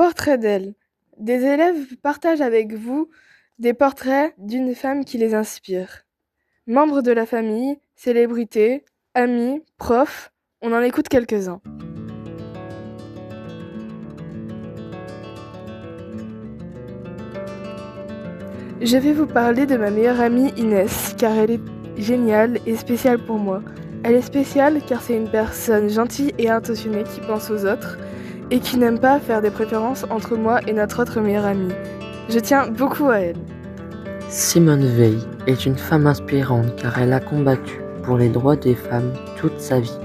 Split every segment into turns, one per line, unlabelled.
Portrait d'elle. Des élèves partagent avec vous des portraits d'une femme qui les inspire. Membres de la famille, célébrités, amis, profs, on en écoute quelques-uns. Je vais vous parler de ma meilleure amie Inès, car elle est géniale et spéciale pour moi. Elle est spéciale car c'est une personne gentille et attentionnée qui pense aux autres et qui n'aime pas faire des préférences entre moi et notre autre meilleure amie. Je tiens beaucoup à elle.
Simone Veil est une femme inspirante car elle a combattu pour les droits des femmes toute sa vie,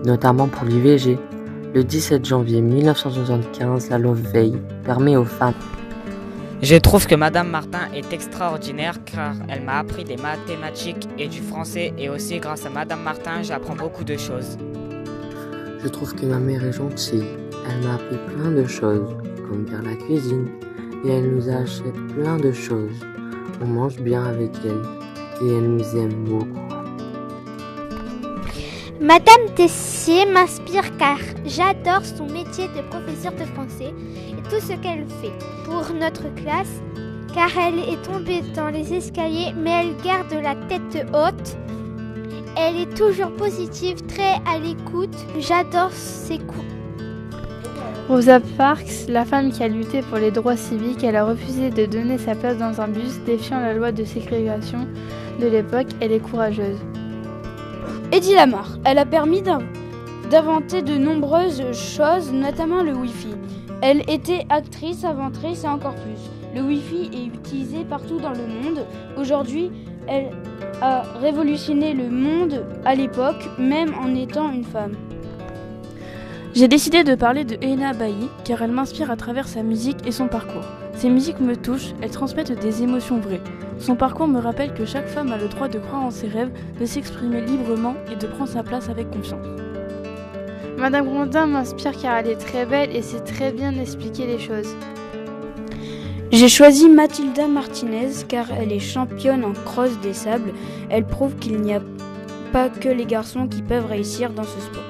notamment pour l'IVG. Le 17 janvier 1975, la loi Veil permet aux femmes.
Je trouve que Madame Martin est extraordinaire car elle m'a appris des mathématiques et du français et aussi grâce à Madame Martin j'apprends beaucoup de choses.
Je trouve que ma mère est gentille. Elle m'a appris plein de choses, comme faire la cuisine, et elle nous achète plein de choses. On mange bien avec elle et elle nous aime beaucoup.
Madame Tessier m'inspire car j'adore son métier de professeur de français et tout ce qu'elle fait pour notre classe car elle est tombée dans les escaliers mais elle garde la tête haute. Elle est toujours positive, très à l'écoute. J'adore ses coups.
Rosa Parks, la femme qui a lutté pour les droits civiques, elle a refusé de donner sa place dans un bus défiant la loi de ségrégation de l'époque. Elle est courageuse.
Eddie Lamar, elle a permis d'inventer de nombreuses choses, notamment le Wi-Fi. Elle était actrice, inventrice et encore plus. Le Wi-Fi est utilisé partout dans le monde. Aujourd'hui, elle a révolutionné le monde à l'époque, même en étant une femme.
J'ai décidé de parler de Helena Bailly car elle m'inspire à travers sa musique et son parcours. Ses musiques me touchent, elles transmettent des émotions vraies. Son parcours me rappelle que chaque femme a le droit de croire en ses rêves, de s'exprimer librement et de prendre sa place avec confiance.
Madame Grondin m'inspire car elle est très belle et sait très bien expliquer les choses.
J'ai choisi Mathilda Martinez car elle est championne en cross des sables. Elle prouve qu'il n'y a pas que les garçons qui peuvent réussir dans ce sport.